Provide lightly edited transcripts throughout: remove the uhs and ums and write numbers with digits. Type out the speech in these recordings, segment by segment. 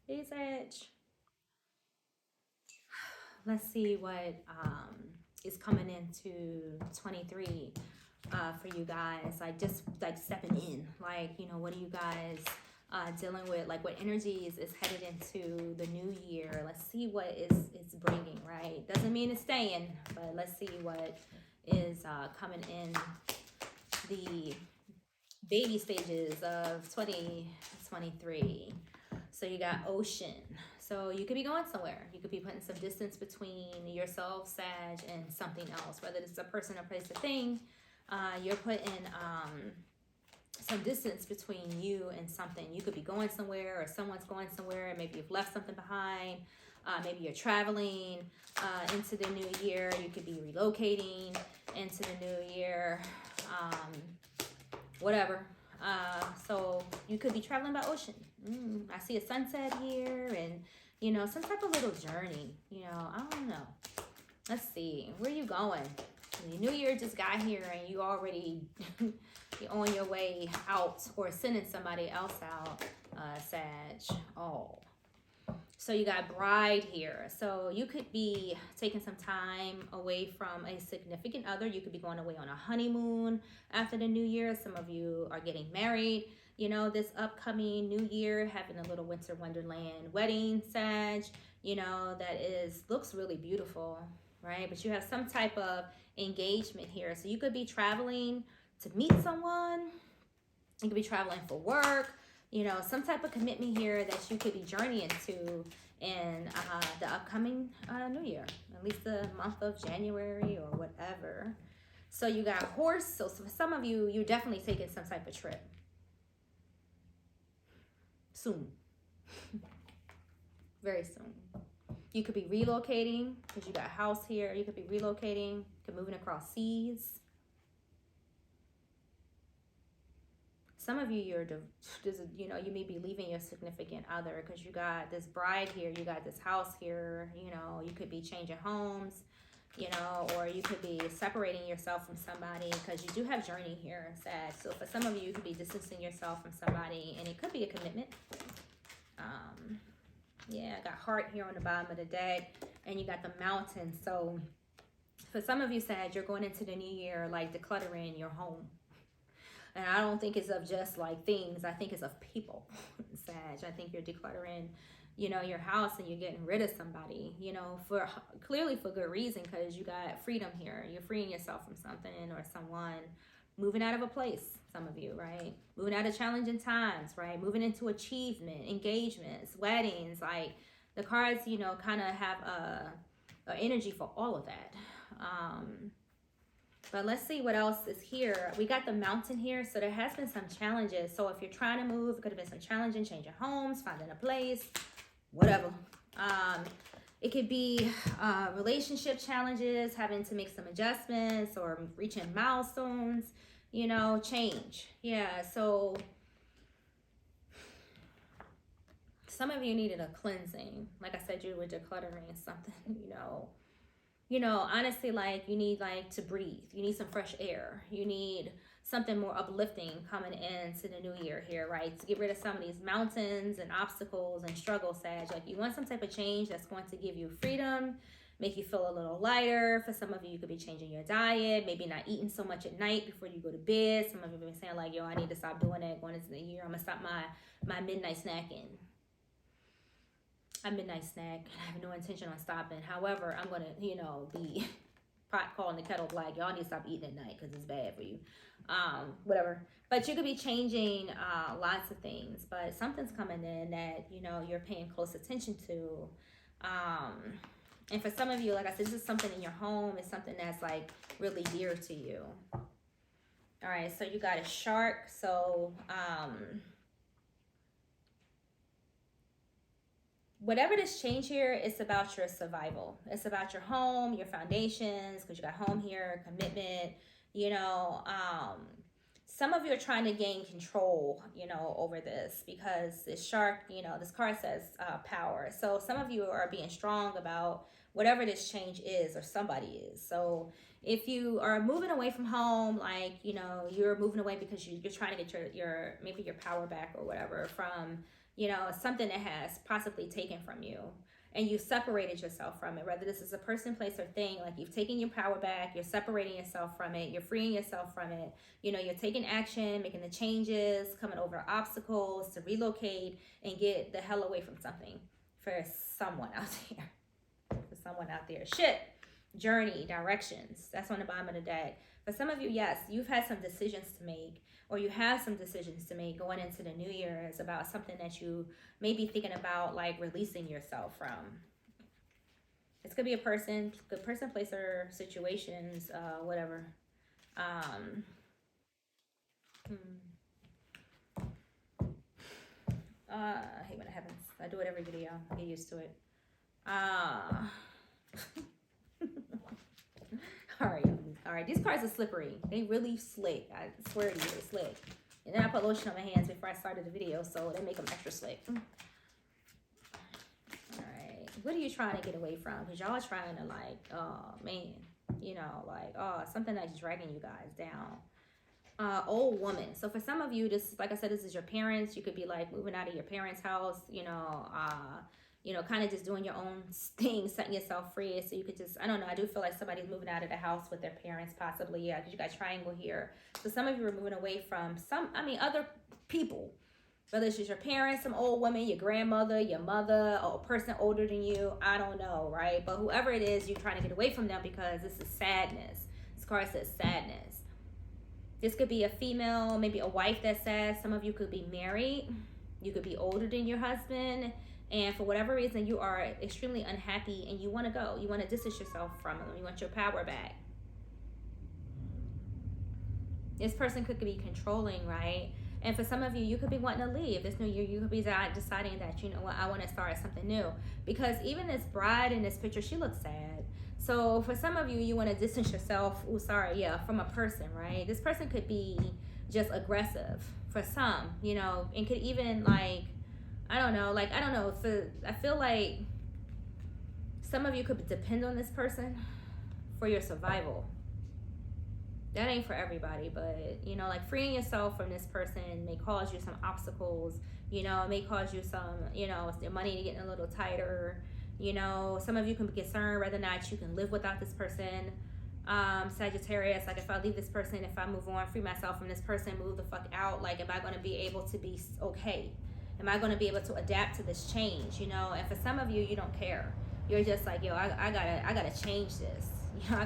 Hey, Sag. Let's see what is coming into 23 for you guys. Like, just like stepping in. Like, what are you guys dealing with? Like, what energies is headed into the new year? Let's see what is bringing, right? Doesn't mean it's staying, but let's see what is coming in the baby stages of 2023. So you got ocean. So you could be going somewhere. You could be putting some distance between yourself, Sag, and something else. Whether it's a person, a place, a thing, you're putting some distance between you and something. You could be going somewhere, or someone's going somewhere. Maybe you've left something behind. Maybe you're traveling into the new year. You could be relocating into the new year. Whatever. So you could be traveling by ocean. I see a sunset here, and some type of little journey. I don't know. Let's see, where you going? The new year just got here, and you already you're on your way out, or sending somebody else out. Sag. Oh. So you got bride here. So you could be taking some time away from a significant other. You could be going away on a honeymoon after the new year. Some of you are getting married, this upcoming new year, having a little winter wonderland wedding, Sag, that looks really beautiful, right? But you have some type of engagement here. So you could be traveling to meet someone. You could be traveling for work, some type of commitment here that you could be journeying to in the upcoming new year, at least the month of January or whatever. So you got horse. So for some of you, you're definitely taking some type of trip soon, very soon. You could be relocating because you got a house here. You could be relocating, you could be moving across seas. Some of you, you may be leaving your significant other because you got this bride here, you got this house here, you could be changing homes, or you could be separating yourself from somebody because you do have journey here, Sag. So for some of you, you could be distancing yourself from somebody, and it could be a commitment. Yeah, I got heart here on the bottom of the deck, and you got the mountain. So for some of you, Sag, you're going into the new year like decluttering your home. And I don't think it's of just like things. I think it's of people, Sag. I think you're decluttering, your house, and you're getting rid of somebody, for clearly for good reason, because you got freedom here. You're freeing yourself from something or someone, moving out of a place. Some of you, right? Moving out of challenging times, right? Moving into achievement, engagements, weddings. Like the cards, kind of have a energy for all of that. But let's see what else is here. We got the mountain here, so there has been some challenges. So if you're trying to move, it could have been some challenging, changing homes, finding a place, whatever. It could be relationship challenges, having to make some adjustments or reaching milestones, change. Yeah, so some of you needed a cleansing. Like I said, you were decluttering something, honestly, like you need like to breathe. You need some fresh air. You need something more uplifting coming into the new year here, right? To get rid of some of these mountains and obstacles and struggles, Sag. Like you want some type of change that's going to give you freedom, make you feel a little lighter. For some of you, you could be changing your diet, maybe not eating so much at night before you go to bed. Some of you have been saying like, yo, I need to stop doing that going into the year. I'm gonna stop my midnight snacking. A midnight snack. I have no intention on stopping. However, I'm gonna, be pot calling the kettle black. Y'all need to stop eating at night because it's bad for you. Whatever. But you could be changing lots of things. But something's coming in that you're paying close attention to. And for some of you, like I said, this is something in your home. It's something that's like really dear to you. All right. So you got a shark. So whatever this change here, it's about your survival. It's about your home, your foundations, because you got home here, commitment, some of you are trying to gain control, over this because this shark, this card says power. So some of you are being strong about whatever this change is, or somebody is. So if you are moving away from home, like, you know, you're moving away because you're trying to get your maybe your power back or whatever from, you know, something that has possibly taken from you, and you separated yourself from it, whether this is a person, place, or thing, like you've taken your power back, you're separating yourself from it, you're freeing yourself from it, you know, you're taking action, making the changes, coming over obstacles to relocate and get the hell away from something for someone out there. For someone out there. Shit. Journey, directions. That's on the bottom of the deck. For some of you, yes, you've had some decisions to make, or you have some decisions to make going into the new year. It's about something that you may be thinking about, like releasing yourself from. This could be a person, place, or situations, whatever. I hate when it happens. I do it every video. I get used to it. All right. These cards are slippery. They really slick. I swear to you, they're slick. And then I put lotion on my hands before I started the video, so they make them extra slick. All right. What are you trying to get away from? Because y'all trying to, like, oh, man, you know, like, oh, something that's dragging you guys down. Old woman. So for some of you, this, like I said, this is your parents. You could be, like, moving out of your parents' house, you know, kind of just doing your own thing, setting yourself free. So you could just, I don't know, I do feel like somebody's moving out of the house with their parents, possibly. Yeah, because you got triangle here. So some of you are moving away from other people. Whether it's just your parents, some old woman, your grandmother, your mother, or a person older than you. I don't know, right? But whoever it is, you're trying to get away from them because this is sadness. This card says sadness. This could be a female, maybe a wife that's sad. Some of you could be married. You could be older than your husband. And for whatever reason, you are extremely unhappy and you want to go. You want to distance yourself from them. You want your power back. This person could be controlling, right? And for some of you, you could be wanting to leave. This new year, you could be deciding that, you know what, I want to start something new. Because even this bride in this picture, she looks sad. So for some of you, you want to distance yourself, from a person, right? This person could be just aggressive for some, you know, and could even, like, I don't know. I feel like some of you could depend on this person for your survival. That ain't for everybody, but, you know, like freeing yourself from this person may cause you some obstacles. You know, it may cause you some, you know, your money getting a little tighter. You know, some of you can be concerned whether or not you can live without this person. Sagittarius, like if I leave this person, if I move on, free myself from this person, move the fuck out, like am I going to be able to be okay? Am I going to be able to adapt to this change, you know? And for some of you, you don't care. You're just like, yo, I gotta change this. You know, I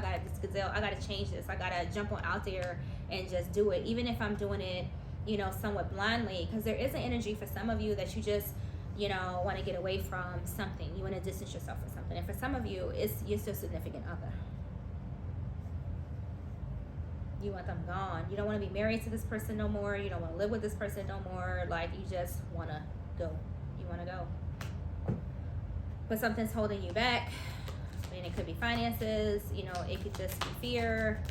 gotta change this. I gotta jump on out there and just do it. Even if I'm doing it, you know, somewhat blindly. Because there is an energy for some of you that you just, you know, want to get away from something. You want to distance yourself from something. And for some of you, it's your significant other. You want them gone. You don't want to be married to this person no more. You don't want to live with this person no more. Like, you just want to go. You want to go. But something's holding you back. I mean, it could be finances. You know, it could just be fear.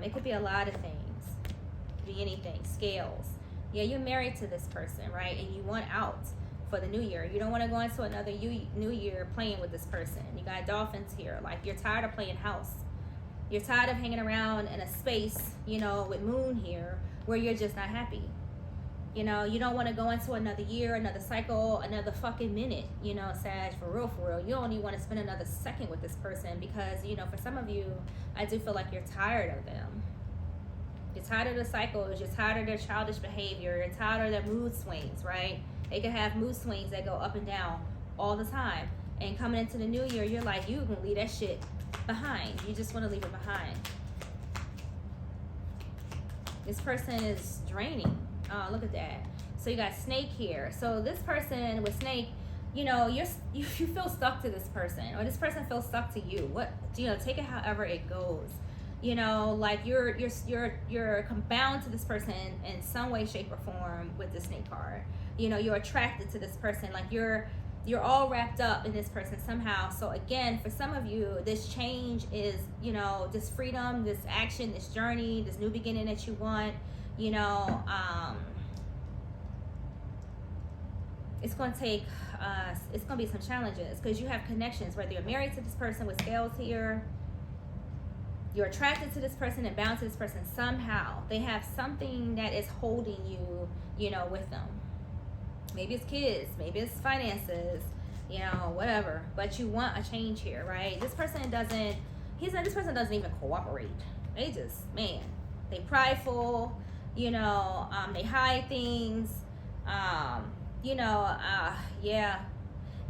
It could be a lot of things. It could be anything. Scales. Yeah, you're married to this person, right? And you want out for the new year. You don't want to go into another new year playing with this person. You got dolphins here. Like, you're tired of playing house. You're tired of hanging around in a space, you know, with moon here, where you're just not happy. You know, you don't want to go into another year, another cycle, another fucking minute, you know, Sag, for real. You don't even want to spend another second with this person because, you know, for some of you, I do feel like you're tired of them. You're tired of the cycles. You're tired of their childish behavior. You're tired of their mood swings, right? They can have mood swings that go up and down all the time. And coming into the new year, you're like, you can leave that shit behind. You just want to leave it behind. This person is draining. Oh, look at that. So you got snake here. So this person with snake, you know, you feel stuck to this person, or this person feels stuck to you. What, you know, take it however it goes. You know, like you're bound to this person in some way, shape, or form with the snake card. You know, you're attracted to this person. Like you're all wrapped up in this person somehow. So again, for some of you, this change is, you know, this freedom, this action, this journey, this new beginning that you want. You know, it's going to take, it's going to be some challenges because you have connections, whether you're married to this person with scales here, you're attracted to this person and bound to this person somehow. They have something that is holding you, you know, with them. Maybe it's kids, maybe it's finances, you know, whatever. But you want a change here, right? This person doesn't, this person doesn't even cooperate. They just, man, they prideful, you know, they hide things, you know, yeah.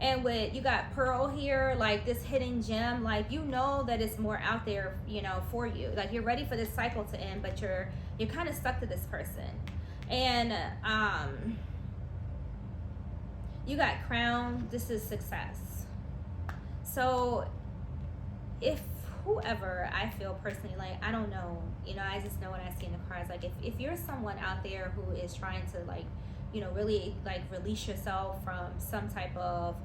And with, you got Pearl here, like this hidden gem, like, you know that it's more out there, you know, for you. Like, you're ready for this cycle to end, but you're kind of stuck to this person. And you got Crown. This is success. So if whoever, I feel personally, like, I don't know, you know, I just know what I see in the cards. Like, if you're someone out there who is trying to, like, you know, really, like, release yourself from some type of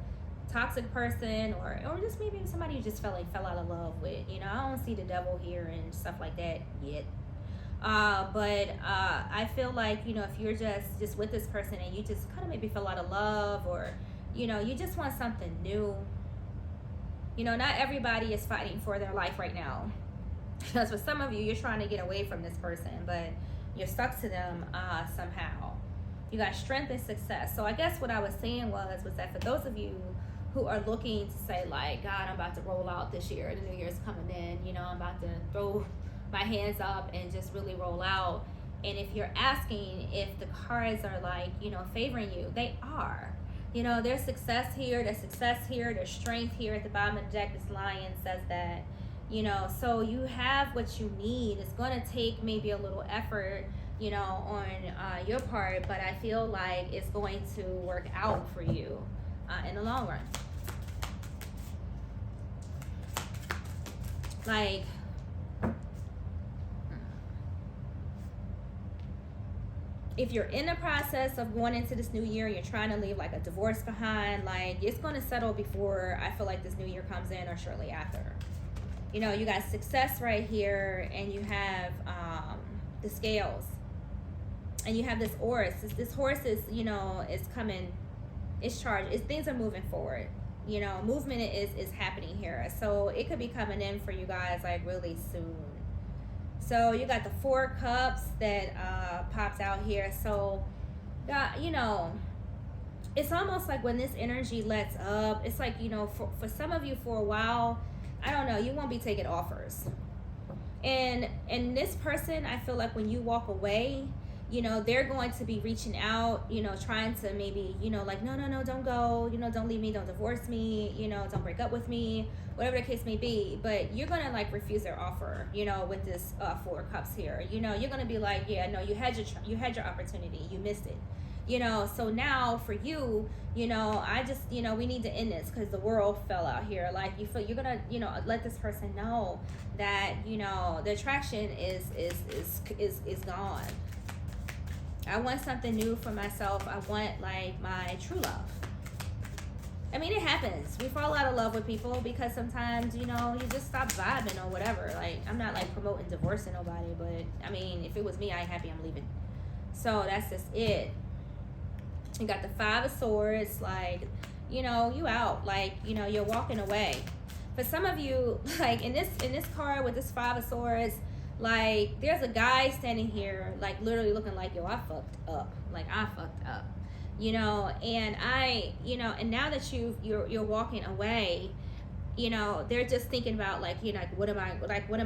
toxic person, or just maybe somebody you just fell out of love with, you know, I don't see the devil here and stuff like that yet. But I feel like, you know, if you're just with this person and you just kind of maybe fell out of love, or, you know, you just want something new. You know, not everybody is fighting for their life right now. Because for some of you, you're trying to get away from this person, but you're stuck to them somehow. You got strength and success. So I guess what I was saying was that for those of you who are looking to say, like, God, I'm about to roll out this year, the new year's coming in, you know, I'm about to throw my hands up and just really roll out. And if you're asking if the cards are, like, you know, favoring you, they are. You know, there's success here, there's strength here. At the bottom of the deck, this lion says that, you know, so you have what you need. It's going to take maybe a little effort, you know, on your part, but I feel like it's going to work out for you in the long run. Like, if you're in the process of going into this new year, you're trying to leave, like, a divorce behind, like, it's going to settle before I feel like this new year comes in, or shortly after. You know, you got success right here, and you have the scales. And you have this horse. This horse is, you know, is coming, it's charged. Things are moving forward. You know, movement is happening here. So it could be coming in for you guys, like, really soon. So you got the 4 cups that pops out here. So, you know, it's almost like when this energy lets up, it's like, you know, for some of you for a while, I don't know, you won't be taking offers. And this person, I feel like when you walk away, you know, they're going to be reaching out, you know, trying to maybe, you know, like, no, don't go, you know, don't leave me, don't divorce me, you know, don't break up with me, whatever the case may be. But you're going to, like, refuse their offer, you know, with this 4 cups here. You know, you're going to be like, yeah, no, you had your opportunity, you missed it. You know, so now for you, you know, I just, you know, we need to end this because the world fell out here. Like, you feel you're gonna, you know, let this person know that, you know, the attraction is gone. I want something new for myself. I want, like, my true love. I mean, it happens. We fall out of love with people because sometimes, you know, you just stop vibing or whatever. Like, I'm not, like, promoting divorcing nobody, but I mean, if it was me, I ain't happy, I'm leaving. So that's just it. You got the 5 of Swords, like, you know, you out, like, you know, you're walking away. For some of you, like, in this card with this 5 of Swords, like, there's a guy standing here, like, literally looking like, yo, I fucked up. Like, I fucked up, you know. And you know, and now that you're walking away, you know, they're just thinking about, like, you know, what am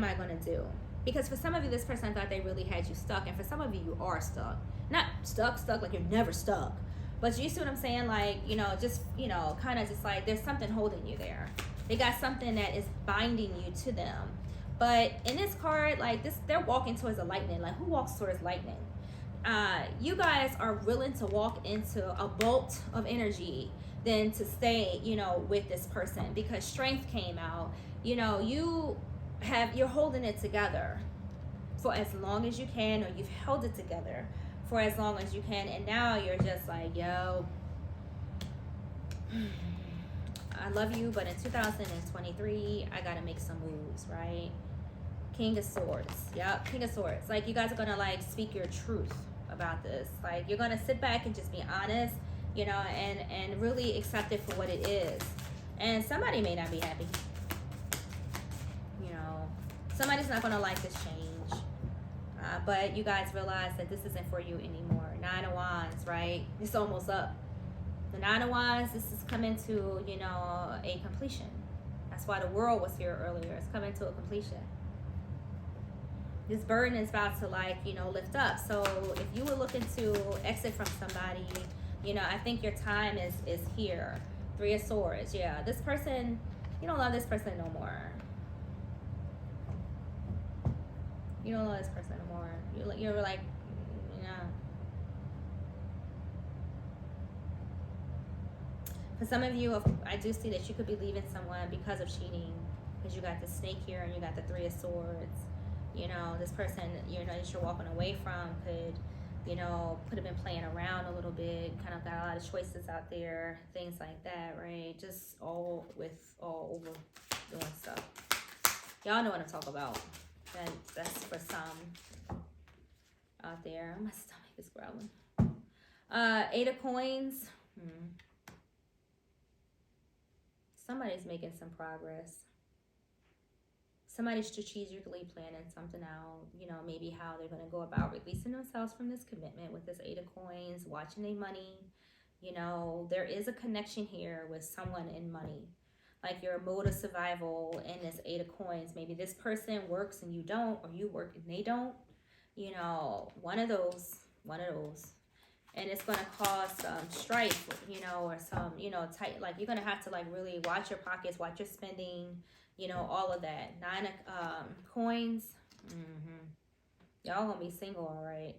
I gonna do? Because for some of you, this person thought they really had you stuck, and for some of you, you are stuck. Not stuck like you're never stuck. But you see what I'm saying? Like, you know, just, you know, kind of just like there's something holding you there. They got something that is binding you to them. But in this card, like, this, they're walking towards the lightning. Like, who walks towards lightning? You guys are willing to walk into a bolt of energy than to stay, you know, with this person, because strength came out. You know, you're holding it together for as long as you can, or you've held it together for as long as you can, and now you're just like, yo, I love you, but in 2023, I gotta make some moves, right? King of Swords. Yep, King of Swords. Like, you guys are gonna, like, speak your truth about this. Like, you're gonna sit back and just be honest you know, and really accept it for what it is. And somebody may not be happy, you know, somebody's not going to like this change. But you guys realize that this isn't for you anymore. Nine of Wands, right? It's almost up. The Nine of Wands, this is coming to, you know, a completion. That's why the World was here earlier. It's coming to a completion. This burden is about to, like, you know, lift up. So if you were looking to exit from somebody, you know, I think your time is here. Three of Swords. Yeah, this person, you don't love this person no more. You don't love this person no more. You're like, you know. For some of you, I do see that you could be leaving someone because of cheating. Because you got the Snake here and you got the Three of Swords. You know, this person, you know, that you're walking away from could, you know, could have been playing around a little bit, kind of got a lot of choices out there, things like that, right? Just all over doing stuff. Y'all know what I'm talking about. That's for some out there. My stomach is growling. Eight of Coins. Somebody's making some progress. Somebody's strategically planning something out, you know, maybe how they're going to go about releasing themselves from this commitment with this Eight of Coins, watching their money. You know, there is a connection here with someone in money. Like your mode of survival in this Eight of Coins. Maybe this person works and you don't, or you work and they don't. You know, one of those. And it's going to cause some strife, you know, or some, you know, tight, like you're going to have to like really watch your pockets, watch your spending, you know, all of that. Nine of Coins. Y'all going to be single, all right?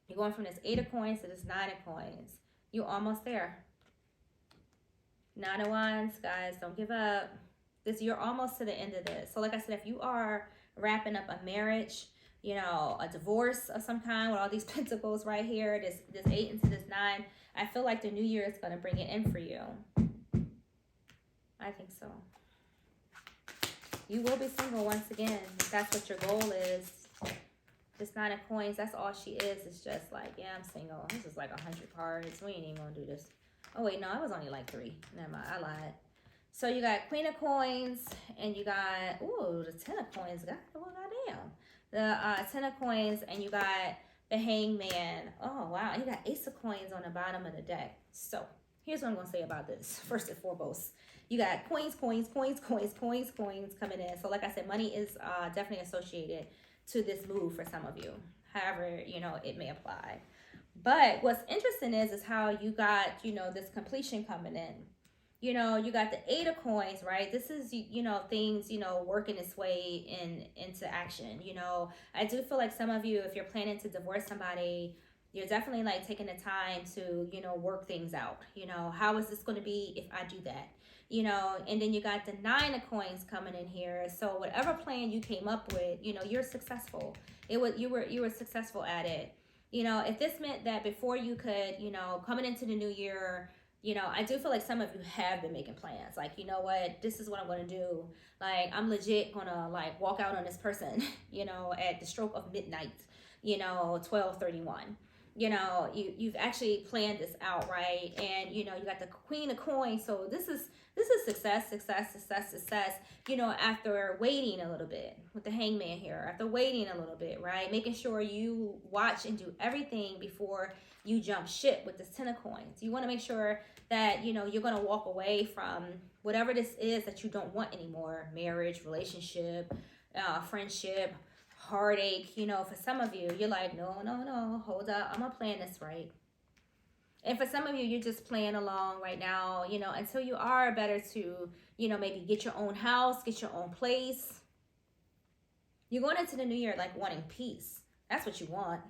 You're going from this Eight of Coins to this Nine of Coins. You're almost there. Nine of Wands, guys, don't give up. You're almost to the end of this. So like I said, if you are wrapping up a marriage, you know, a divorce of some kind with all these pentacles right here, this 8 into this 9, I feel like the new year is going to bring it in for you. I think so. You will be single once again, if that's what your goal is. This 9 of Coins, that's all she is. It's just like, yeah, I'm single. This is like 100 cards. We ain't even going to do this. Oh, wait, no, it was only like 3. Never mind, I lied. So you got Queen of Coins, and you got, ooh, the 10 of Coins. God, well, goddamn. The 10 of Coins, and you got the Hangman. Oh, wow. And you got Ace of Coins on the bottom of the deck. So here's what I'm going to say about this. First and foremost, you got coins coming in. So like I said, money is definitely associated to this move for some of you. However, you know, it may apply. But what's interesting is how you got, you know, this completion coming in. You know, you got the 8 of Coins, right? This is, you know, things, you know, working its way into action. You know, I do feel like some of you, if you're planning to divorce somebody, you're definitely like taking the time to, you know, work things out. You know, how is this going to be if I do that? You know, and then you got the 9 of Coins coming in here. So whatever plan you came up with, you know, you're successful. You were successful at it. You know, if this meant that before you could, you know, coming into the new year, you know, I do feel like some of you have been making plans. Like, you know what, this is what I'm going to do. Like, I'm legit going to, like, walk out on this person, you know, at the stroke of midnight, you know, 12:31. You know, you've actually planned this out, right? And, you know, you got the Queen of Coins. So this is success. You know, after waiting a little bit with the Hangman here, after waiting a little bit, right? Making sure you watch and do everything before you jump ship with this 10 of Coins. You want to make sure that, you know, you're going to walk away from whatever this is that you don't want anymore. Marriage, relationship, friendship, heartache. You know, for some of you, you're like, no, hold up, I'm gonna plan this right. And for some of you, you're just playing along right now, you know, until you are better to, you know, maybe get your own house, get your own place. You're going into the new year like wanting peace. That's what you want.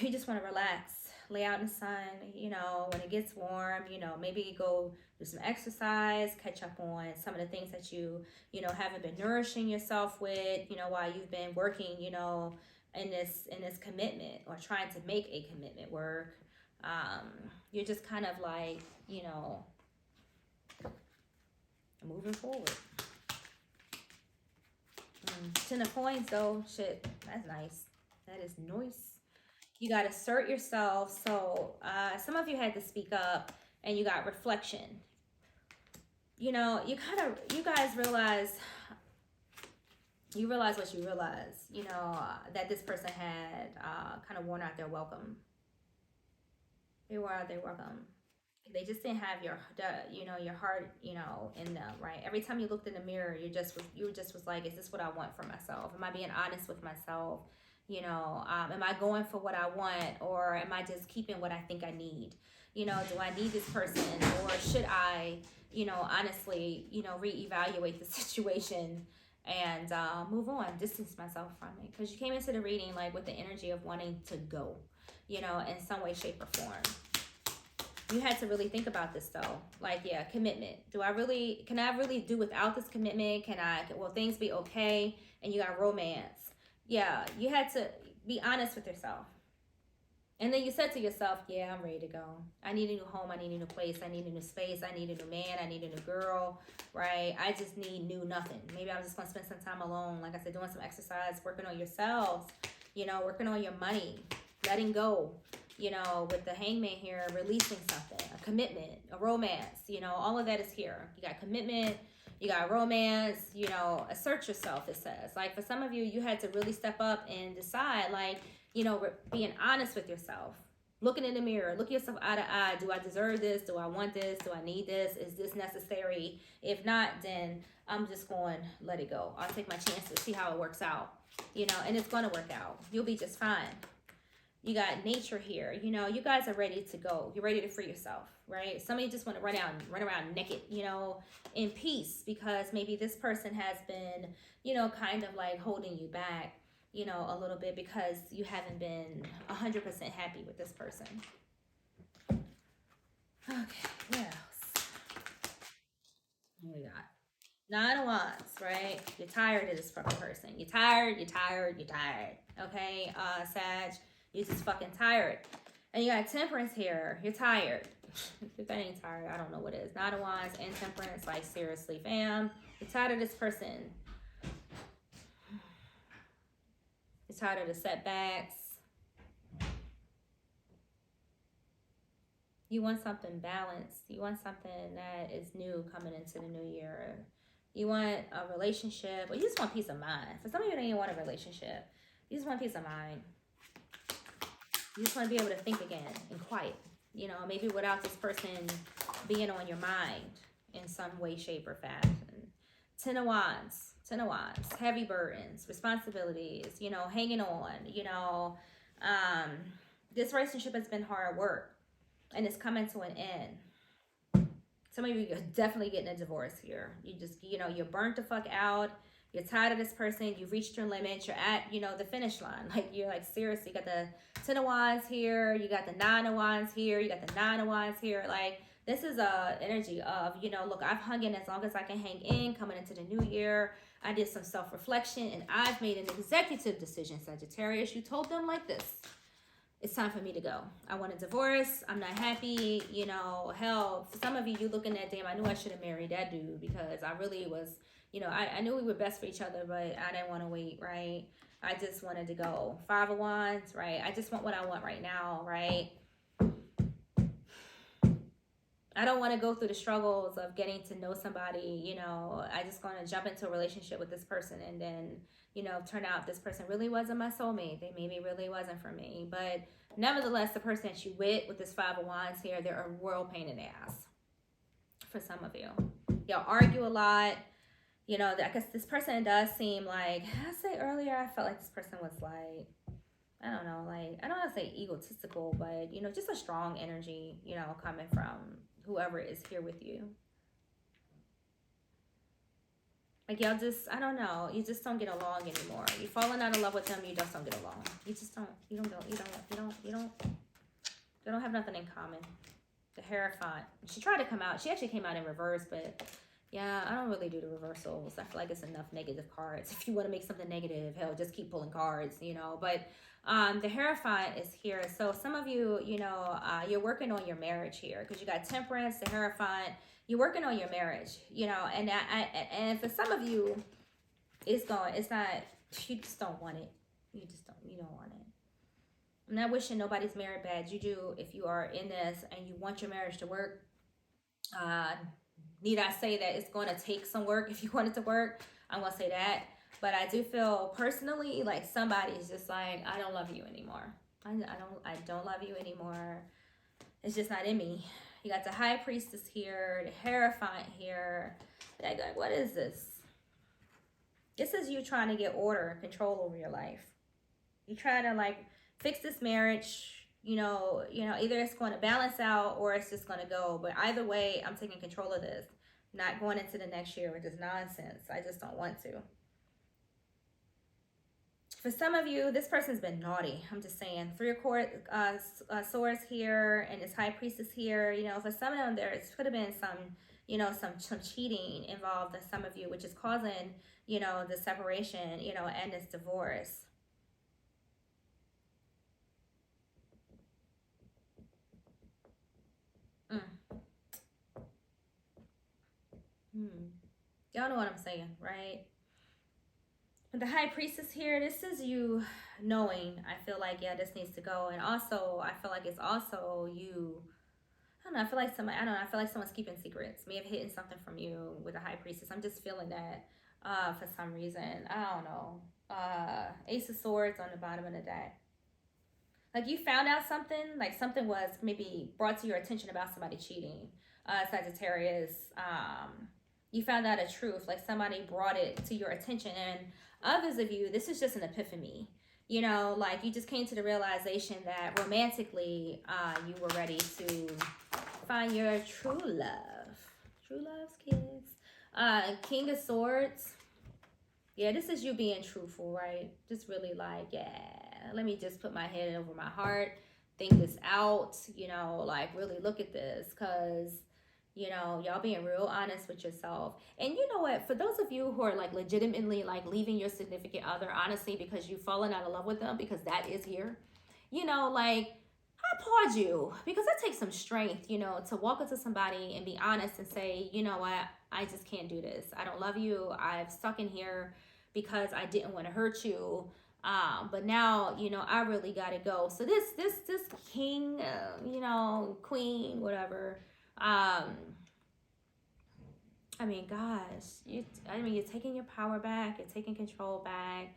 You just want to relax, lay out in the sun, you know, when it gets warm, you know, maybe go do some exercise, catch up on some of the things that you know, haven't been nourishing yourself with, you know, while you've been working, you know, in this commitment or trying to make a commitment work. You're just kind of like, you know, moving forward. 10 of Coins though, shit, that's nice. That is nice. You got to assert yourself. So some of you had to speak up, and you got reflection. You know, you guys realize, what you realize, you know, that this person had kind of worn out their welcome. They wore out their welcome. They just didn't have your heart, in them, right? Every time you looked in the mirror, you just was like, is this what I want for myself? Am I being honest with myself? Am I going for what I want, or am I just keeping what I think I need? Do I need this person, or should I, honestly, reevaluate the situation and move on, distance myself from it? Because you came into the reading like with the energy of wanting to go, in some way, shape, or form. You had to really think about this though. Like, yeah, commitment. Can I really do without this commitment? Will things be okay? And you got romance. Yeah, you had to be honest with yourself. And then you said to yourself, yeah, I'm ready to go. I need a new home. I need a new place. I need a new space. I need a new man. I need a new girl, right? I just need new nothing. Maybe I'm just going to spend some time alone. Like I said, doing some exercise, working on yourselves, working on your money, letting go. With the hangman here, releasing something, a commitment, a romance, all of that is here. You got commitment, you got romance, assert yourself, it says. Like for some of you, you had to really step up and decide, like, being honest with yourself. Looking in the mirror, look yourself eye to eye. Do I deserve this? Do I want this? Do I need this? Is this necessary? If not, then I'm just going to let it go. I'll take my chances, see how it works out, and it's going to work out. You'll be just fine. You got nature here. You guys are ready to go. You're ready to free yourself, right? Some of you just want to run around naked, in peace, because maybe this person has been, kind of like holding you back, a little bit, because you haven't been 100% happy with this person. Okay, what else? What we got? 9 of Wands, right? You're tired of this fucking person. You're tired. Okay, Sag. You're just fucking tired. And you got Temperance here. You're tired. If that ain't tired, I don't know what is. 9 of Wands and Temperance. Like, seriously, fam. You're tired of this person. You're tired of the setbacks. You want something balanced. You want something that is new coming into the new year. You want a relationship. Or you just want peace of mind. For some of you, don't even want a relationship. You just want peace of mind. You just want to be able to think again and quiet, maybe without this person being on your mind in some way, shape, or fashion. 10 of Wands, heavy burdens, responsibilities, hanging on, this relationship has been hard work and it's coming to an end. Some of you are definitely getting a divorce here. You just, you're burnt the fuck out. You're tired of this person. You've reached your limit. You're at, the finish line. Like, you're like, seriously, you got the 10 of Wands here. You got the 9 of Wands here. You got the 9 of Wands here. Like, this is a energy of, look, I've hung in as long as I can hang in coming into the new year. I did some self-reflection, and I've made an executive decision, Sagittarius. You told them like this. It's time for me to go. I want a divorce. I'm not happy. Hell, for some of you, you're looking at, damn, I knew I should have married that dude, because I really was... I knew we were best for each other, but I didn't want to wait, right? I just wanted to go. 5 of Wands, right? I just want what I want right now, right? I don't want to go through the struggles of getting to know somebody, I just want to jump into a relationship with this person and then, turn out this person really wasn't my soulmate. They maybe really wasn't for me. But nevertheless, the person that you with this 5 of Wands here, they're a royal pain in the ass for some of you. Y'all argue a lot. I guess this person does seem like, I say earlier, I felt like this person was like, I don't know, like, I don't want to say egotistical, but, just a strong energy, coming from whoever is here with you. Like, y'all just, I don't know, you just don't get along anymore. You're falling out of love with them, you just don't get along. You just don't, you don't have nothing in common. The Hierophant, she tried to come out, she actually came out in reverse, but... yeah, I don't really do the reversals. I feel like it's enough negative cards. If you want to make something negative, hell, just keep pulling cards, But the Hierophant is here. So some of you, you're working on your marriage here, because you got Temperance, the Hierophant. You're working on your marriage, and for some of you, it's not, you just don't want it. You don't want I'm not wishing nobody's married bad juju. If you are in this and you want your marriage to work, uh, need I say that it's going to take some work if you want it to work? I'm going to say that. But I do feel personally like somebody's just like, I don't love you anymore. I don't love you anymore. It's just not in me. You got the high priestess here, the Hierophant here. Like, what is this? This is you trying to get order and control over your life. You try to like fix this marriage. Either it's going to balance out or it's just going to go. But either way, I'm taking control of this. Not going into the next year with this nonsense. I just don't want to. For some of you, this person's been naughty. I'm just saying. 3 of swords here and this high priestess here. For some of them, there could have been some cheating involved in some of you, which is causing, the separation, and this divorce. Y'all know what I'm saying, right? But the high priestess here, this is you knowing, I feel like, yeah, this needs to go. And also, I feel like it's also you, I don't know, I feel like someone's keeping secrets. May have hidden something from you with the high priestess. I'm just feeling that for some reason. I don't know. Ace of Swords on the bottom of the deck. Like you found out something, like something was maybe brought to your attention about somebody cheating. Sagittarius, you found out a truth, like somebody brought it to your attention. And others of you, this is just an epiphany. Like you just came to the realization that romantically, you were ready to find your true love. True loves, kids. King of Swords. Yeah, this is you being truthful, right? Just really like, yeah, let me just put my head over my heart, think this out, like really look at this, because y'all being real honest with yourself. And you know what, for those of you who are like legitimately like leaving your significant other, honestly, because you've fallen out of love with them, because that is here, like I applaud you, because that takes some strength, to walk up to somebody and be honest and say, you know what, I just can't do this. I don't love you. I've stuck in here because I didn't want to hurt you. But now, I really got to go. So this king, queen, whatever, I mean, gosh, you're taking your power back. You're taking control back.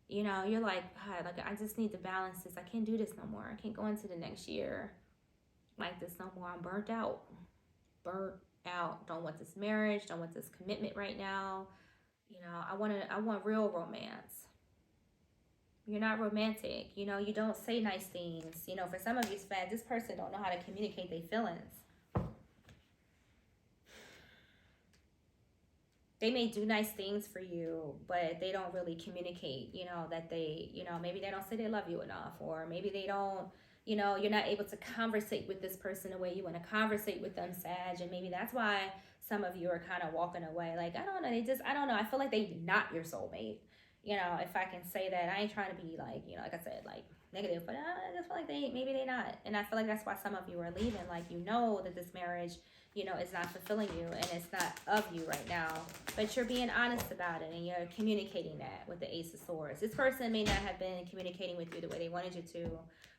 You're like, God, like, I just need to balance this. I can't do this no more. I can't go into the next year like this no more. I'm burnt out. Don't want this marriage. Don't want this commitment right now. I want real romance. You're not romantic. You don't say nice things. For some of you, this person don't know how to communicate their feelings. They may do nice things for you, but they don't really communicate, that they, maybe they don't say they love you enough, or maybe they don't, you're not able to conversate with this person the way you want to conversate with them, Sag, and maybe that's why some of you are kind of walking away. Like, I don't know, I don't know, I feel like they're not your soulmate, if I can say that. I ain't trying to be like, like I said, like negative, but I just feel like maybe they're not, and I feel like that's why some of you are leaving. Like, that this marriage, it's not fulfilling you and it's not of you right now, but you're being honest about it and you're communicating that with the Ace of Swords. This person may not have been communicating with you the way they wanted you to,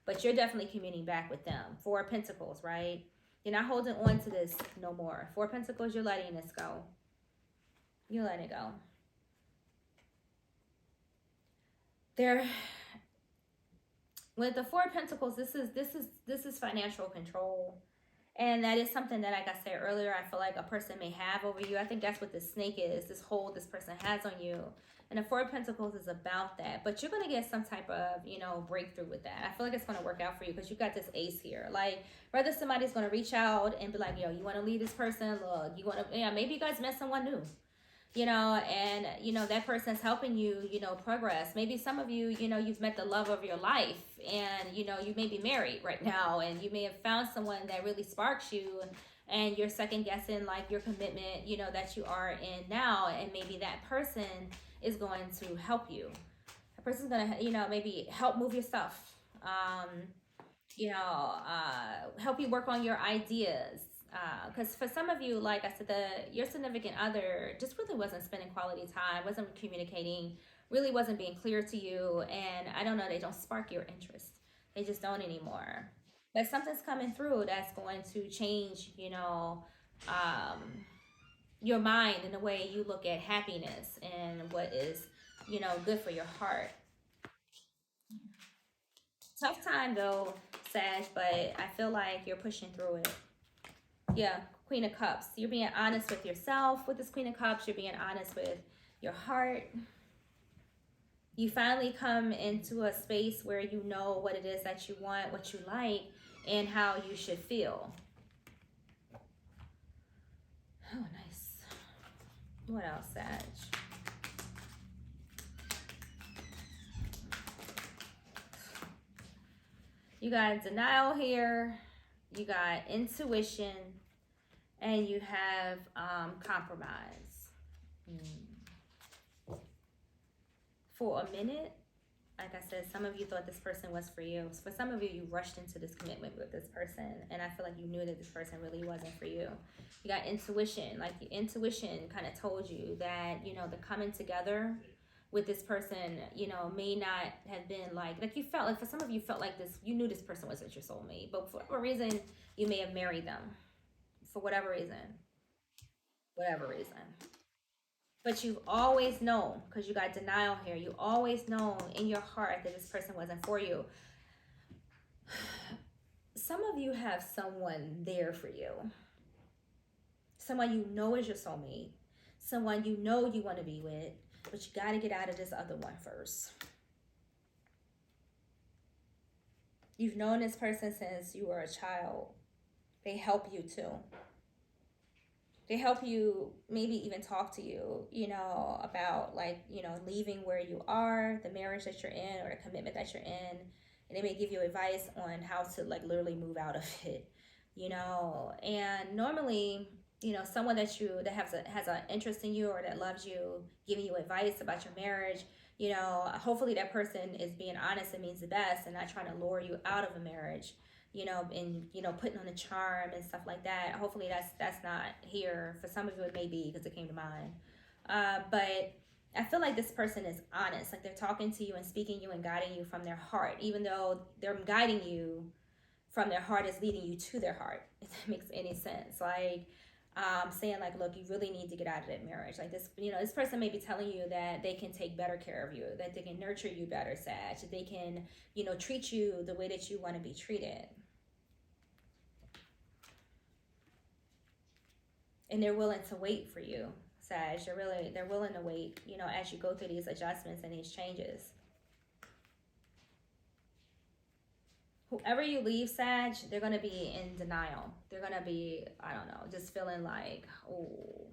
but you're definitely communing back with them. 4 of Pentacles, right? You're not holding on to this no more. 4 of Pentacles, you're letting this go. You're letting it go. With the 4 of Pentacles, this is financial control. And that is something that, like I said earlier, I feel like a person may have over you. I think that's what this snake is, this hold this person has on you. And the 4 of Pentacles is about that. But you're going to get some type of, breakthrough with that. I feel like it's going to work out for you because you've got this ace here. Like, whether somebody's going to reach out and be like, yo, you want to leave this person? Look, you want to, maybe you guys met someone new. And, that person's helping you, progress. Maybe some of you, you've met the love of your life and, you may be married right now and you may have found someone that really sparks you and you're second guessing like your commitment, that you are in now. And maybe that person is going to help you. That person's going to, maybe help move your stuff, help you work on your ideas. Because for some of you, like I said, your significant other just really wasn't spending quality time, wasn't communicating, really wasn't being clear to you. And I don't know, they don't spark your interest. They just don't anymore. But something's coming through that's going to change, you know, your mind and the way you look at happiness and what is, you know, good for your heart. Tough time though, Sag, but I feel like you're pushing through it. Yeah, Queen of Cups. You're being honest with yourself with this Queen of Cups. You're being honest with your heart. You finally come into a space where you know what it is that you want, what you like, and how you should feel. Oh, nice. What else, Sag? You got denial here. You got intuition. And you have compromise. For a minute, like I said, some of you thought this person was for you. So for some of you, you rushed into this commitment with this person. And I feel like you knew that this person really wasn't for you. You got intuition. Like the intuition kind of told you that, you know, the coming together with this person, you know, may not have been like you felt like, for some of you felt like this, you knew this person wasn't your soulmate. But for whatever reason, you may have married them. For whatever reason. Whatever reason. But you've always known, because you got denial here, you always known in your heart that this person wasn't for you. Some of you have someone there for you. Someone you know is your soulmate. Someone you know you want to be with. But you got to get out of this other one first. You've known this person since you were a child. They help you too. They help you, maybe even talk to you, you know, about like, you know, leaving where you are, the marriage that you're in or the commitment that you're in. And they may give you advice on how to like literally move out of it, you know. And normally, you know, someone that has an interest in you or that loves you, giving you advice about your marriage, you know, hopefully that person is being honest and means the best and not trying to lure you out of a marriage, you know, and, you know, putting on a charm and stuff like that. Hopefully that's not here. For some of you it may be, because it came to mind. But I feel like this person is honest. Like they're talking to you and speaking you and guiding you from their heart, even though they're guiding you from their heart is leading you to their heart, if that makes any sense. Like saying like, look, you really need to get out of that marriage. Like this, you know, this person may be telling you that they can take better care of you, that they can nurture you better, Sag, that they can, you know, treat you the way that you want to be treated. And they're willing to wait for you, Sag. They're willing to wait, you know, as you go through these adjustments and these changes. Whoever you leave, Sag, they're going to be in denial. They're going to be, I don't know, just feeling like, oh,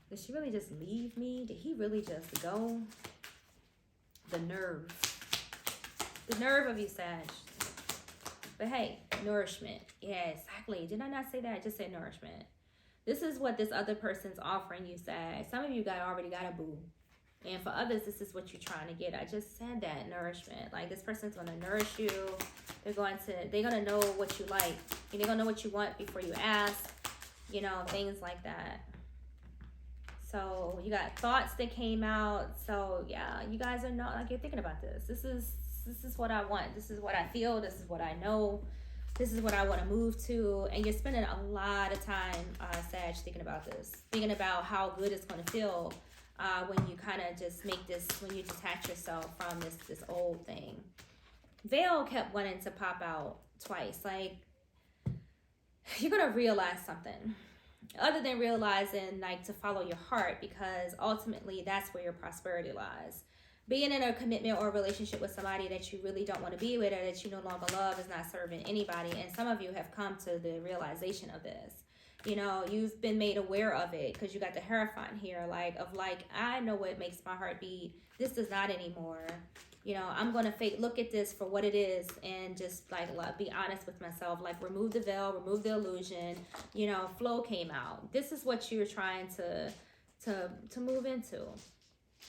did she really just leave me? Did he really just go? The nerve. The nerve of you, Sag. But hey, nourishment. Yeah, exactly. Did I not say that? I just said nourishment. This is what this other person's offering you, Sag. Some of you already got a boo. And for others, this is what you're trying to get. I just said that, nourishment. Like this person's going to nourish you. They're going to know what you like. And they're going to know what you want before you ask. You know, things like that. So you got thoughts that came out. So yeah, you guys are not like, you're thinking about this. This is what I want. This is what I feel. This is what I know. This is what I want to move to. And you're spending a lot of time, Sag, thinking about this. Thinking about how good it's going to feel when you kind of just when you detach yourself from this old thing. Veil kept wanting to pop out twice. Like, you're going to realize something. Other than realizing, like, to follow your heart, because ultimately that's where your prosperity lies. Being in a commitment or a relationship with somebody that you really don't want to be with or that you no longer love is not serving anybody. And some of you have come to the realization of this. You know, you've been made aware of it because you got the Hierophant here, I know what makes my heart beat. This does not anymore. You know, I'm going to look at this for what it is and just be honest with myself. Like, remove the veil, remove the illusion. You know, flow came out. This is what you're trying to move into.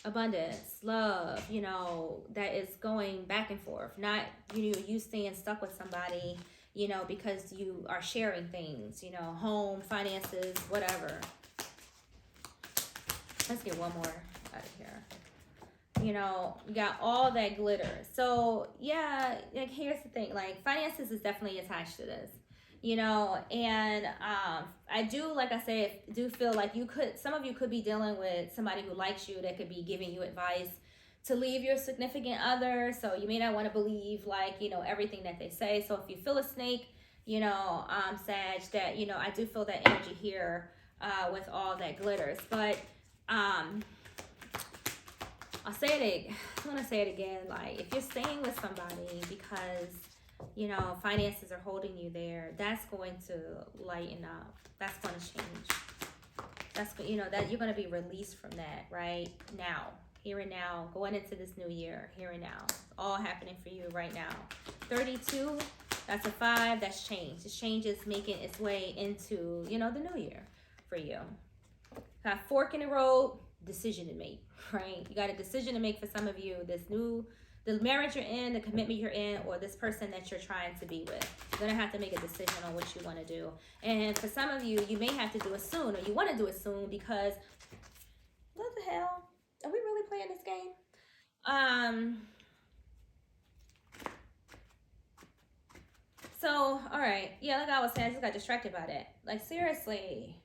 Abundance, love, you know, that is going back and forth. Not, you staying stuck with somebody, you know, because you are sharing things, you know, home, finances, whatever. Let's get one more out of here. You know, you got all that glitter. So yeah, like here's the thing, like finances is definitely attached to this. You know, and I do, like I said, do feel like some of you could be dealing with somebody who likes you that could be giving you advice to leave your significant other. So you may not want to believe, like, you know, everything that they say. So if you feel a snake, you know, Sag, that, you know, I do feel that energy here with all that glitters. But I'll say it. I'm gonna say it again. Like, if you're staying with somebody because, you know, finances are holding you there, that's going to lighten up. That's going to change. That's, you know, that you're going to be released from that right now, here and now, going into this new year, here and now. It's all happening for you right now. 32, that's a 5. That's change. This change is making its way into, you know, the new year for you. Got fork in the road, decision to make, right? You got a decision to make for some of you. The marriage you're in, the commitment you're in, or this person that you're trying to be with. You're going to have to make a decision on what you want to do. And for some of you, you may have to do it soon, or you want to do it soon because, what the hell? Are we really playing this game? So, all right. Yeah, like I was saying, I just got distracted by that. Like, seriously.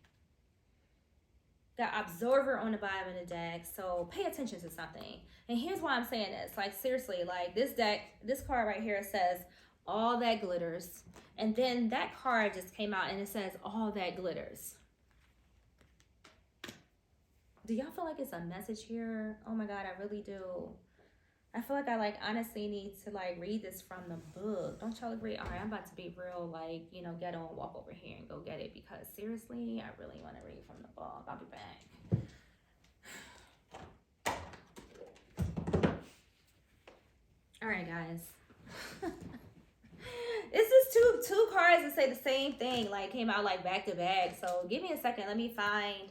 Got Observer on the bottom of the deck, so pay attention to something. And here's why I'm saying this. Like, seriously, like this deck, this card right here says all that glitters. And then that card just came out and it says all that glitters. Do y'all feel like it's a message here? Oh my God, I really do. I feel like I like honestly need to like read this from the book. Don't y'all agree? All right, I'm about to be real, like, you know, get on, walk over here and go get it, because seriously, I really want to read from the book. I'll be back. All right, guys. This is two cards that say the same thing, like came out like back to back. So give me a second. Let me find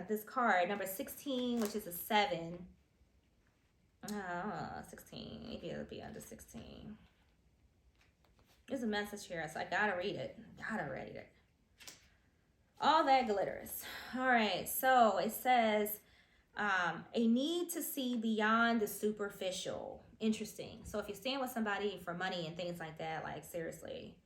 this card, number 16, which is a 7. 16. Maybe it'll be under 16. There's a message here, so I gotta read it. All that glitters. All right, so it says a need to see beyond the superficial. Interesting. So if you're staying with somebody for money and things like that, like seriously,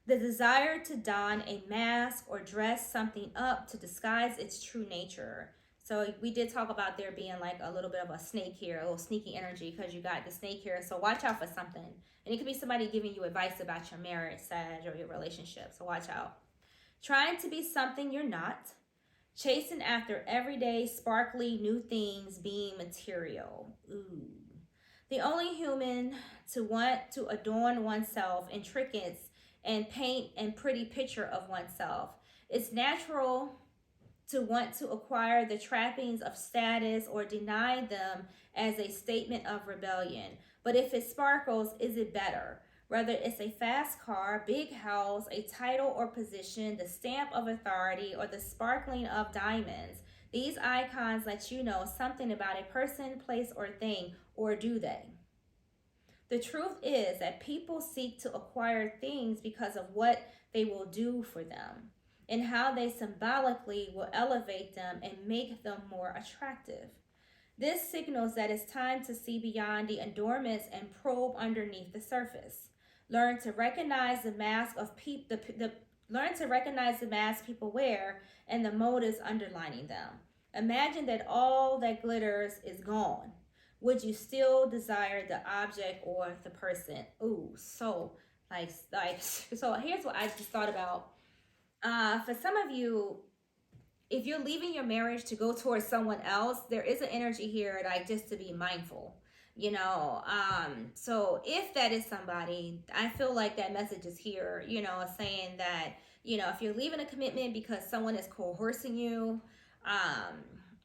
the desire to don a mask or dress something up to disguise its true nature. So we did talk about there being like a little bit of a snake here, a little sneaky energy, because you got the snake here. So watch out for something. And it could be somebody giving you advice about your marriage, Sag, or your relationship. So watch out. Trying to be something you're not. Chasing after everyday, sparkly, new things being material. Ooh. The only human to want to adorn oneself in trinkets and paint and pretty picture of oneself. It's natural to want to acquire the trappings of status or deny them as a statement of rebellion. But if it sparkles, is it better? Whether it's a fast car, big house, a title or position, the stamp of authority, or the sparkling of diamonds, these icons let you know something about a person, place, or thing, or do they? The truth is that people seek to acquire things because of what they will do for them and how they symbolically will elevate them and make them more attractive. This signals that it's time to see beyond the adornments and probe underneath the surface. Learn to recognize the mask of learn to recognize the mask people wear and the motives underlining them. Imagine that all that glitters is gone. Would you still desire the object or the person? Ooh, so so here's what I just thought about. For some of you, if you're leaving your marriage to go towards someone else, there is an energy here, like, just to be mindful, you know. So if that is somebody, I feel like that message is here, you know, saying that, you know, if you're leaving a commitment because someone is coercing you,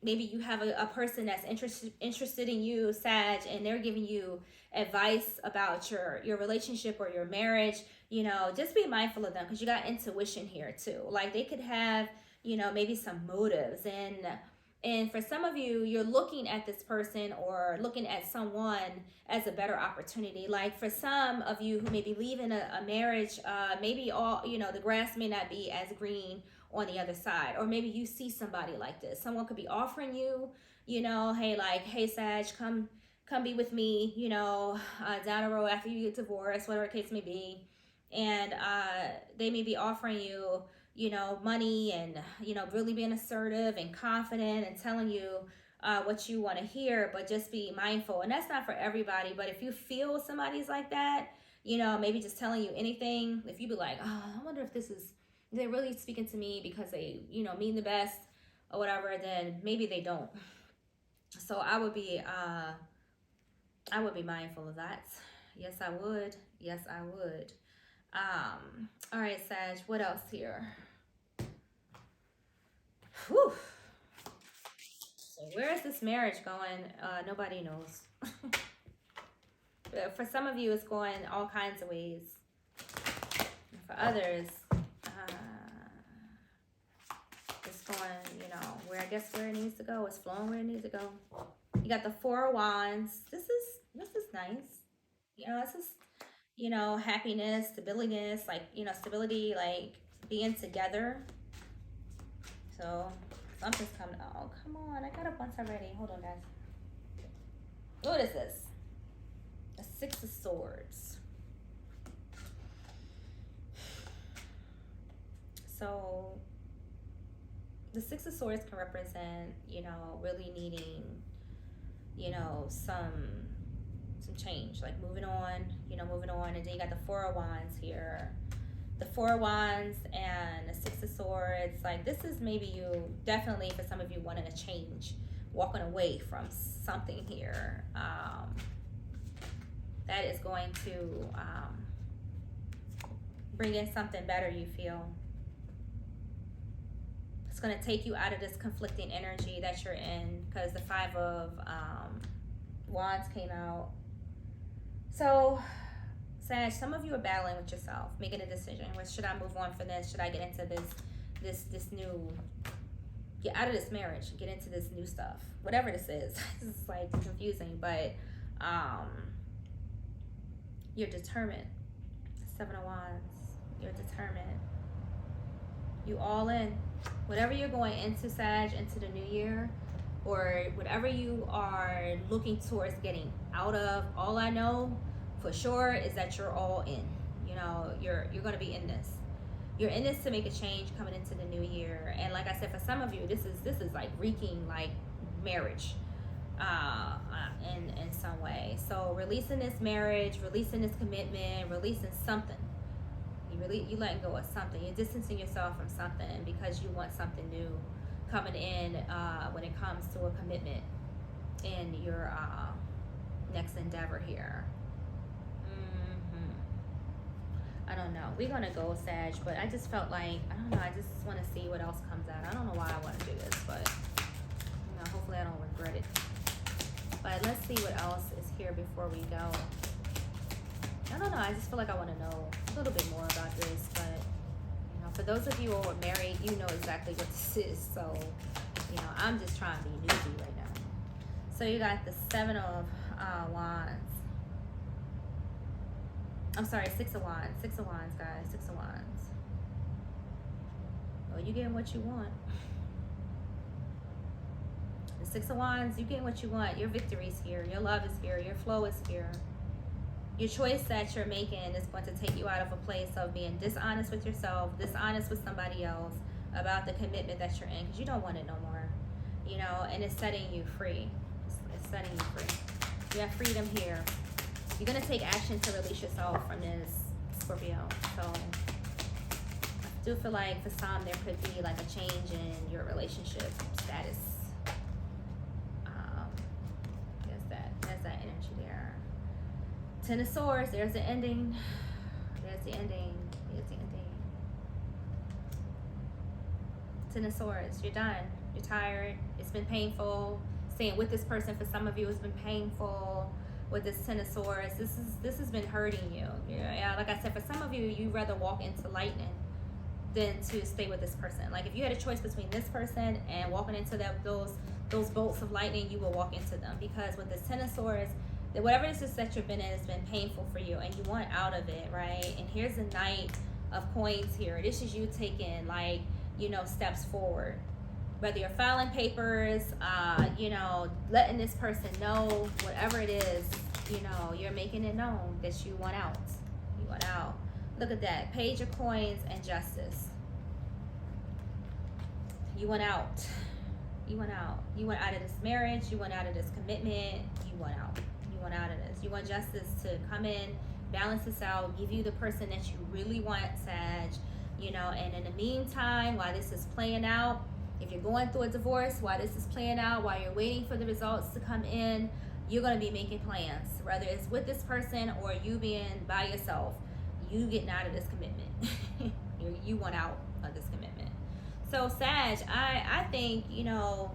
maybe you have a person that's interested in you, Sag, and they're giving you advice about your relationship or your marriage, you know, just be mindful of them, because you got intuition here too. Like, they could have, you know, maybe some motives, and And for some of you, you're looking at this person or looking at someone as a better opportunity. Like for some of you who may be leaving a marriage, maybe all, the grass may not be as green on the other side. Or maybe you see somebody like this. Someone could be offering you, hey, Sag, come be with me, down the road after you get divorced, whatever the case may be. And they may be offering you, money and, really being assertive and confident and telling you what you want to hear, but just be mindful. And that's not for everybody, but if you feel somebody's like that, maybe just telling you anything, if you be like, oh, I wonder if they're really speaking to me because they, mean the best or whatever, then maybe they don't. So I would be mindful of that. Yes, I would. Yes, I would. All right, Sag, what else here? Whew. So where is this marriage going? Nobody knows. For some of you, it's going all kinds of ways. And for others, it's going, where it needs to go. It's flowing where it needs to go. You got the Four of Wands. This is nice. This is, happiness, stability, stability, like being together. So something's coming. Oh, come on. I got a bunch already. Hold on, guys. What is this? The Six of Swords. So the Six of Swords can represent, really needing, some change, like moving on. And then you got the Four of Wands here. The Four of Wands and the Six of Swords, like this is maybe you definitely, for some of you, wanting a change, walking away from something here. That is going to bring in something better, you feel. It's going to take you out of this conflicting energy that you're in, because the Five of Wands came out. So Sag, some of you are battling with yourself, making a decision. Should I move on from this? Should I get into this new, get out of this marriage, get into this new stuff? Whatever this is. This is like confusing, but you're determined. Seven of Wands. You're determined. You all in. Whatever you're going into, Sag, into the new year, or whatever you are looking towards getting out of, all I know for sure is that you're all in. You're going to be in this. You're in this to make a change coming into the new year. And like I said, for some of you, this is like reeking like marriage in some way. So releasing this marriage, releasing this commitment, releasing something. You letting go of something. You're distancing yourself from something because you want something new coming in when it comes to a commitment in your next endeavor here. I don't know. We're going to go, Sag, but I just felt like, I don't know, I just want to see what else comes out. I don't know why I want to do this, but, hopefully I don't regret it. But let's see what else is here before we go. I don't know. I just feel like I want to know a little bit more about this, but, for those of you who are married, you know exactly what this is. So, I'm just trying to be newbie right now. So you got the Seven of Wands. I'm sorry, Six of Wands. Six of Wands, guys. Six of Wands. Well, you getting what you want. The Six of Wands, you getting what you want. Your victory's here. Your love is here. Your flow is here. Your choice that you're making is going to take you out of a place of being dishonest with yourself, dishonest with somebody else about the commitment that you're in, because you don't want it no more. And it's setting you free. It's setting you free. You have freedom here. You're going to take action to release yourself from this, Scorpio. So I do feel like for some there could be like a change in your relationship status. There's that energy there. Ten of Swords, there's the ending. There's the ending. There's the ending. Ten of Swords, you're done. You're tired. It's been painful. Staying with this person for some of you has been painful. With this Ten of Swords, this has been hurting you. Yeah, like I said, for some of you, you'd rather walk into lightning. than to stay with this person. Like if you had a choice between this person and walking into those bolts of lightning, you will walk into them, because with this Ten of Swords, that whatever this is that you've been in has been painful for you and you want out of it, right? And here's the Knight of Coins here. This is you taking, like, you know, steps forward. Whether you're filing papers, you know, letting this person know, whatever it is, you know, you're making it known that you want out. You want out. Look at that. Page of Coins and Justice. You want out. You want out. You want out of this marriage. You want out of this commitment. You want out. You want out of this. You want justice to come in, balance this out, give you the person that you really want, Sag. You know, and in the meantime, while this is playing out, if you're going through a divorce, while this is playing out, while you're waiting for the results to come in, you're going to be making plans, whether it's with this person or you being by yourself. You getting out of this commitment. You want out of this commitment. So Sag, I think, you know,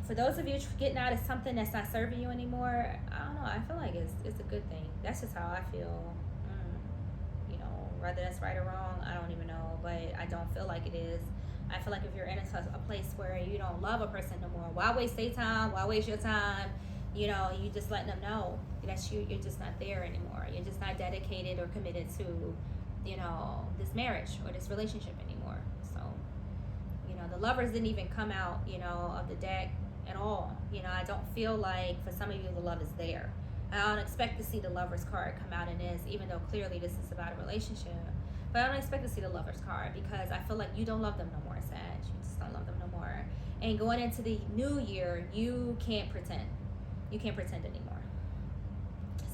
for those of you getting out of something that's not serving you anymore, I don't know, I feel like it's a good thing. That's just how I feel. You know, whether that's right or wrong, I don't even know, but I don't feel like it is. I feel like if you're in a place where you don't love a person no more, why waste their time? Why waste your time? You know, you just letting them know that you're just not there anymore. You're just not dedicated or committed to, you know, this marriage or this relationship anymore. So, you know, the Lovers didn't even come out, you know, of the deck at all. You know, I don't feel like for some of you the love is there. I don't expect to see the Lovers card come out in this, even though clearly this is about a relationship. But I don't expect to see the Lovers card because I feel like you don't love them no more, Sag. You just don't love them no more. And going into the new year, you can't pretend. You can't pretend anymore.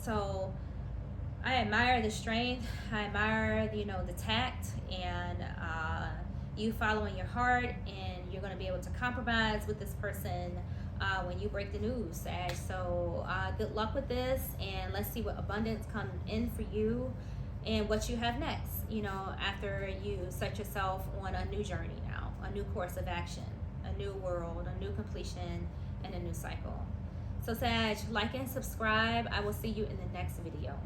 So I admire the strength. I admire, you know, the tact and you following your heart, and you're going to be able to compromise with this person when you break the news, Sag. So good luck with this, and let's see what abundance comes in for you and what you have next, you know, after you set yourself on a new journey now, a new course of action, a new world, a new completion, and a new cycle. So Sag, like and subscribe. I will see you in the next video.